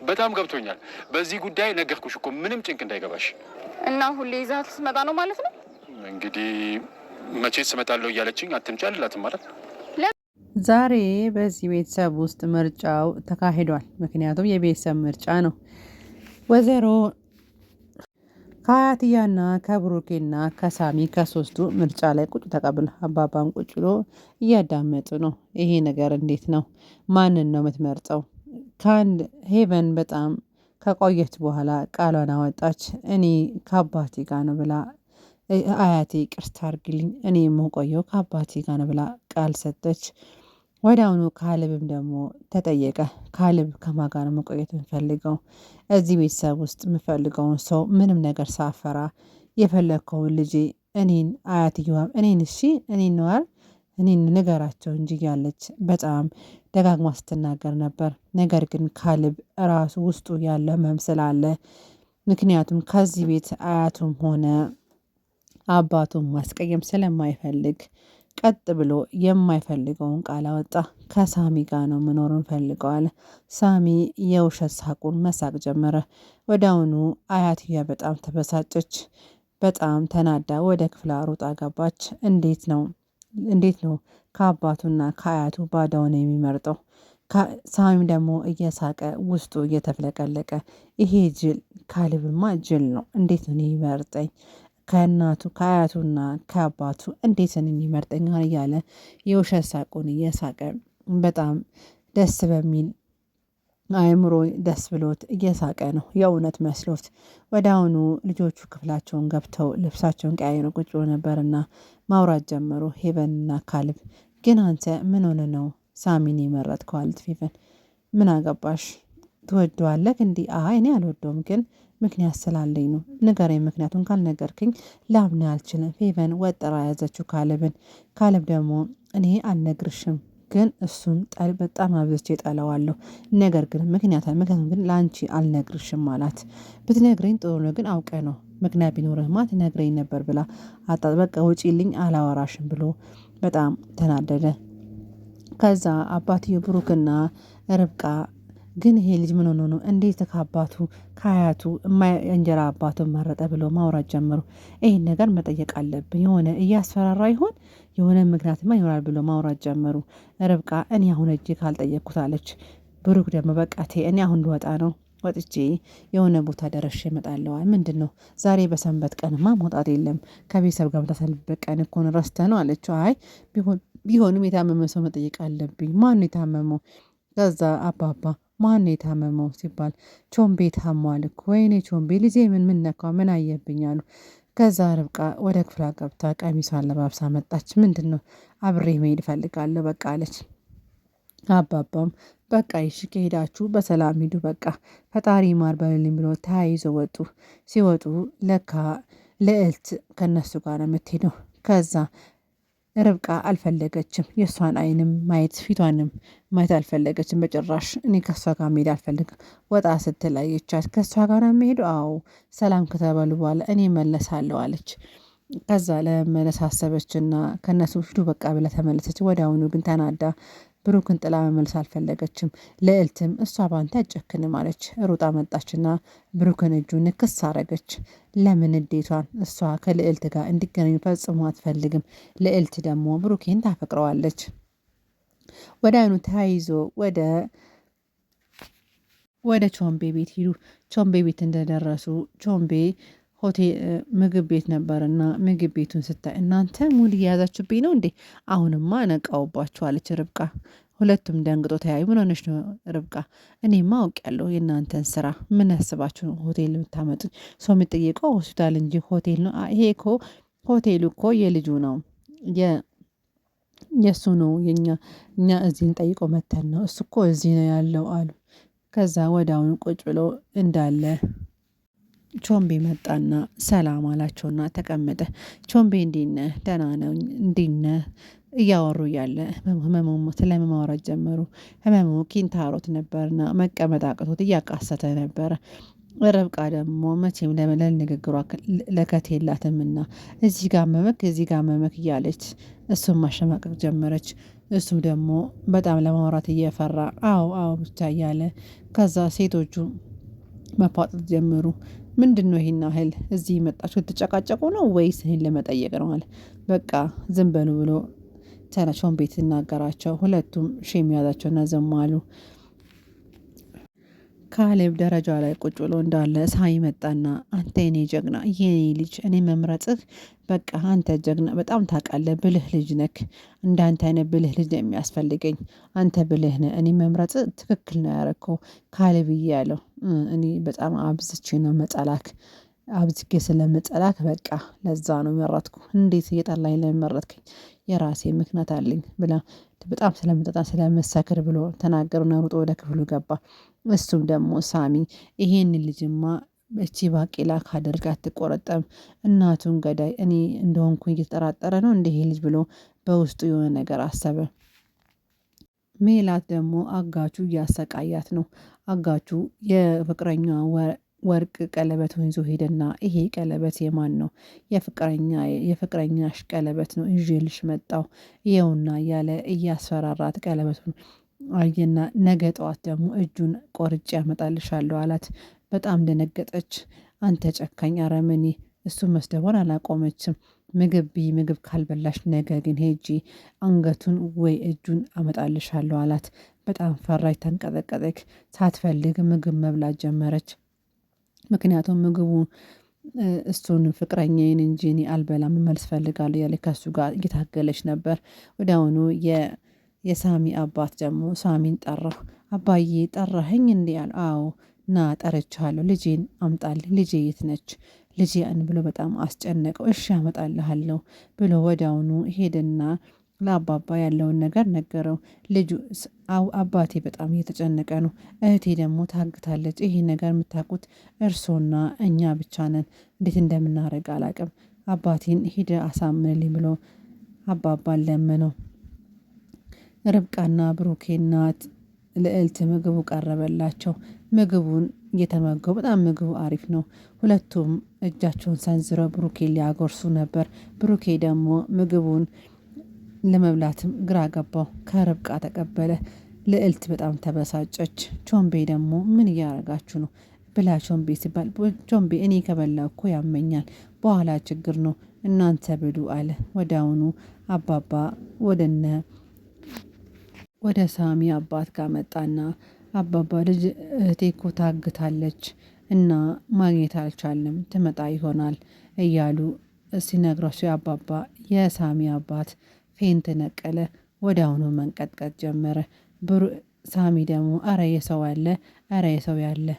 በጣም ገብቶኛል። በዚህ ጉዳይ ነገርኩሽ እኮ ምንም ጭንቅ እንዳይገባሽ። እና ሁሌ ይዛት ልትመጣ ነው ማለት ነው? እንግዲህ መቼስ እመጣለሁ እያለችኝ አትምጪ አልላትም ማለት። ዛሬ በዚህ ቤተሰብ ውስጥ ምርጫው ተካሂዷል። ምክንያቱም የቤተሰብ ምርጫ ነው። ወይዘሮ ከአያትያና ከብሩኬና ከሳሚ ከሶስቱ ምርጫ ላይ ቁጭ ተቀብሎ አባባን ቁጭ ብሎ እያዳመጡ ነው። ይሄ ነገር እንዴት ነው? ማንን ነው የምትመርጠው? ከአንድ ሄቨን በጣም ከቆየች በኋላ ቃሏን አወጣች። እኔ ከአባቴ ጋር ነው ብላ አያቴ ይቅርታ አድርግልኝ፣ እኔ የምቆየው ከአባቴ ጋር ነው ብላ ቃል ሰጠች። ወዲያውኑ ካሌብም ደግሞ ተጠየቀ። ካሌብ ከማን ጋር ነው መቆየት የምፈልገው? እዚህ ቤተሰብ ውስጥ የምፈልገውን ሰው ምንም ነገር ሳፈራ የፈለግከውን ልጄ እኔን አያትየዋም እኔን እሺ እኔን ነዋል እኔን ንገራቸው እንጂ ያለች በጣም ደጋግማ ስትናገር ነበር። ነገር ግን ካሌብ ራሱ ውስጡ ያለ መምስል አለ። ምክንያቱም ከዚህ ቤት አያቱም ሆነ አባቱም ማስቀየም ስለማይፈልግ ቀጥ ብሎ የማይፈልገውን ቃል አወጣ። ከሳሚ ጋር ነው መኖርን ፈልገዋል። ሳሚ የውሸት ሳቁን መሳቅ ጀመረ። ወዲያውኑ አያትያ በጣም ተበሳጨች። በጣም ተናዳ ወደ ክፍለ ሩጣ ገባች። እንዴት ነው ከአባቱና ከአያቱ ባዳውን የሚመርጠው? ሳሚም ደግሞ እየሳቀ ውስጡ እየተፍለቀለቀ ይሄ ጅል ካሌብማ ጅል ነው፣ እንዴት ነው የሚመርጠኝ? ከእናቱ ከአያቱና ከአባቱ እንዴት ነው የሚመርጠኛል? እያለ የውሸት ሳቁን እየሳቀ በጣም ደስ በሚል አእምሮ ደስ ብሎት እየሳቀ ነው፣ የእውነት መስሎት። ወደ አሁኑ ልጆቹ ክፍላቸውን ገብተው ልብሳቸውን ቀያይረው ቁጭ ብሎ ነበርና ማውራት ጀመሩ። ሄቨንና ካሌብ ግን አንተ ምን ሆነ ነው ሳሚን የመረጥከው? አለች ሄቨን። ምን አገባሽ? ትወደዋለህ እንዲህ? አይ እኔ አልወደውም፣ ግን ምክንያት ስላለኝ ነው። ንገረኝ ምክንያቱም ካልነገርክኝ ላምን አልችልም። ሄቨን ወጥራ ያዘችው ካሌብን። ካሌብ ደግሞ እኔ አልነግርሽም፣ ግን እሱን በጣም አብዝቼ እጠላዋለሁ። ነገር ግን ምክንያቱም ግን ለአንቺ አልነግርሽም አላት። ብትነግረኝ ጥሩ ነው፣ ግን አውቀ ነው ምክንያት ቢኖርህማ ትነግረኝ ነበር ብላ በቃ ውጪልኝ አላወራሽም ብሎ በጣም ተናደደ። ከዛ አባትየው ብሩክና ርብቃ ግን ይሄ ልጅ ምን ሆኖ ነው እንዴት ከአባቱ ከአያቱ እንጀራ አባቱን መረጠ ብሎ ማውራት ጀመሩ። ይሄን ነገር መጠየቅ አለብን፣ የሆነ እያስፈራራ ይሆን የሆነ ምክንያትማ ይኖራል ብሎ ማውራት ጀመሩ። ርብቃ እኔ አሁን እጄ ካልጠየቅኩት አለች። ብሩክ ደግሞ በቃ እኔ አሁን ልወጣ ነው፣ ወጥቼ የሆነ ቦታ ደረሼ እመጣለዋል። ምንድን ነው ዛሬ በሰንበት ቀንማ መውጣት የለም፣ ከቤተሰብ ጋር የምታሳልፍበት ቀን እኮ ነው፣ ረስተህ ነው አለችው። አይ ቢሆንም የታመመ ሰው መጠየቅ አለብኝ። ማን የታመመው? ከዛ አባባ ማን የታመመው ሲባል ቾምቤ ታሟል እኮ። ወይኔ ቾምቤ ልጄ ምን ነካው? ምን አየብኝ አሉ። ከዛ ርብቃ ወደ ክፍሏ ገብታ ቀሚሷን ለባብሳ መጣች። ምንድን ነው? አብሬ መሄድ እፈልጋለሁ በቃ አለች። አባባም በቃ ይሽ ከሄዳችሁ በሰላም ሂዱ፣ በቃ ፈጣሪ ማር በልልኝ ብሎ ተያይዞ ወጡ። ሲወጡ ለካ ልዕልት ከነሱ ጋር ነው የምትሄደው። ከዛ ርብቃ አልፈለገችም፣ የእሷን አይንም ማየት ፊቷንም ማየት አልፈለገችም በጭራሽ። እኔ ከእሷ ጋር መሄድ አልፈልግም። ወጣ ስትለየቻት ከእሷ ጋር መሄዱ አዎ ሰላም ከተባሉ በኋላ እኔ መለሳለሁ አለች። ከዛ ለመመለስ አሰበችና ከነሱ ሂዱ በቃ ብላ ተመለሰች። ወዲያውኑ ግን ተናዳ ብሩክን ጥላ መመለስ አልፈለገችም። ልዕልትም እሷ ባንተ አጨክንም አለች። ሩጣ መጣችና ብሩክን እጁን ንክስ አረገች። ለምን እንዴቷን እሷ ከልዕልት ጋር እንዲገናኙ ፈጽሞ አትፈልግም። ልዕልት ደግሞ ብሩኬን ታፈቅረዋለች። ወደ አይኑ ተያይዞ ወደ ቾምቤ ቤት ሂዱ። ቾምቤ ቤት እንደደረሱ ቾምቤ ሆቴል ምግብ ቤት ነበርና ምግብ ቤቱን ስታይ እናንተ ሙድ እየያዛችሁብኝ ነው እንዴ? አሁንማ ነቃውባችኋለች ርብቃ። ሁለቱም ደንግጦ ተያዩ። ምን ሆነች ነው ርብቃ? እኔማ አውቄያለሁ የእናንተን ስራ። ምን ያስባችሁ ነው ሆቴል የምታመጡኝ? ሰው የሚጠየቀው ሆስፒታል እንጂ ሆቴል ነው? ይሄ እኮ ሆቴሉ እኮ የልጁ ነው የእሱ ነው። እኛ እዚህ እንጠይቀው መተን ነው፣ እሱ እኮ እዚህ ነው ያለው አሉ። ከዛ ወዲያውኑ ቁጭ ብሎ እንዳለ ቾምቤ መጣና ሰላም አላቸውና ተቀመጠ። ቾምቤ እንዴት ነህ? ደህና ነው እንዴት ነህ? እያወሩ እያለ ህመሙ ስለማውራት ጀመሩ። ህመሙ ኪንታሮት ነበርና መቀመጥ አቅቶት እያቃሰተ ነበረ። ርብቃ ደግሞ መቼም ለመለል ንግግሯ ለከት የላትምና እዚህ ጋር መመክ እዚህ ጋር መመክ እያለች እሱም ማሸማቀቅ ጀመረች። እሱም ደግሞ በጣም ለማውራት እየፈራ አዎ አዎ ብቻ እያለ ከዛ ሴቶቹ መፋጠጥ ጀመሩ። ምንድን ነው ይሄን ያህል እዚህ መጣችሁ ልትጨቃጨቁ ነው ወይስ እኔን ለመጠየቅ ነው አለ። በቃ ዝም በሉ ብሎ ተናቸውን ቤት እናገራቸው። ሁለቱም ሼም ያዛቸውና ዝም አሉ። ካሌብ ደረጃ ላይ ቁጭ ብሎ እንዳለ ሳይ መጣና አንተ የኔ ጀግና የኔ ልጅ እኔ መምረጥህ በቃ አንተ ጀግና በጣም ታውቃለህ፣ ብልህ ልጅ ነክ። እንዳንተ አይነት ብልህ ልጅ ነው የሚያስፈልገኝ። አንተ ብልህ ነህ። እኔ መምረጥህ ትክክል ነው ያረከው ካሌብ እያለው እኔ በጣም አብዝቼ ነው መጸላክ አብዝጌ ስለምጸላክ በቃ ለዛ ነው መረጥኩ። እንዴት እየጠላኝ ለመረጥከኝ የራሴ ምክንያት አለኝ ብላ በጣም ስለምጠጣ ስለመሰክር ብሎ ተናገሩና ሩጦ ወደ ክፍሉ ገባ። እሱም ደግሞ ሳሚ ይሄን ልጅማ እቺ ባቄላ ካደርግ አትቆረጠም፣ እናቱን ገዳይ እኔ እንደሆንኩ እየተጠራጠረ ነው እንዲህ ልጅ ብሎ በውስጡ የሆነ ነገር አሰበ። ሜላት ደግሞ አጋቹ እያሰቃያት ነው። አጋቹ የፍቅረኛ ወርቅ ቀለበቱን ይዞ ሄደና ይሄ ቀለበት የማን ነው? የፍቅረኛሽ ቀለበት ነው ይዤልሽ መጣው ይኸውና እያለ እያስፈራራት ቀለበቱን አየና ነገ ጠዋት ደግሞ እጁን ቆርጬ ያመጣልሻለሁ አላት። በጣም ደነገጠች። አንተ ጨካኝ አረመኔ! እሱ መስደቧን አላቆመችም። ምግብ ካልበላሽ ነገ ግን ሄጂ አንገቱን ወይ እጁን አመጣልሻለሁ አላት። በጣም ፈራች፣ ተንቀጠቀጠች። ሳትፈልግ ምግብ መብላት ጀመረች። ምክንያቱም ምግቡ እሱን ፍቅረኛዬን እንጂ እኔ አልበላም መልስ ፈልጋለሁ ያለ ከሱ ጋር እየታገለች ነበር። ወዲያውኑ የሳሚ አባት ደግሞ ሳሚን ጠራሁ። አባዬ ጠራኸኝ እንዲህ አለ። አዎ ና ጠርቻለሁ፣ ልጄን አምጣልኝ፣ ልጄ የት ነች ልጄን ብሎ በጣም አስጨነቀው። እሺ አመጣልሃለሁ ብሎ ወዲያውኑ ሄድና ለአባባ ያለውን ነገር ነገረው። ልጁ አባቴ በጣም እየተጨነቀ ነው፣ እህቴ ደግሞ ታግታለች። ይሄ ነገር የምታውቁት እርሶና እኛ ብቻ ነን፣ እንዴት እንደምናደርግ አላቅም። አባቴን ሂደ አሳምንልኝ ብሎ አባባን ለመነው። ርብቃና ብሩኬ እናት ልዕልት ምግቡ ቀረበላቸው። ምግቡን እየተመገቡ በጣም ምግቡ አሪፍ ነው። ሁለቱም እጃቸውን ሰንዝረው ብሩኬ ሊያጎርሱ ነበር። ብሩኬ ደግሞ ምግቡን ለመብላትም ግራ ገባው። ከርብቃ ተቀበለ። ልዕልት በጣም ተበሳጨች። ቾምቤ ደግሞ ምን እያረጋችሁ ነው ብላ ቾምቤ ሲባል ቾምቤ እኔ ከበላው እኮ ያመኛል፣ በኋላ ችግር ነው እናንተ ብሉ አለ። ወዲያውኑ አባባ ወደ ሳሚ አባት ጋር መጣና አባባ ልጅ እህቴ እኮ ታግታለች እና ማግኘት አልቻልንም፣ ትመጣ ይሆናል እያሉ ሲነግሯቸው አባባ የሳሚ አባት ፌንት ነቀለ። ወዲያውኑ መንቀጥቀጥ ጀመረ። ሳሚ ደግሞ አረ የሰው ያለ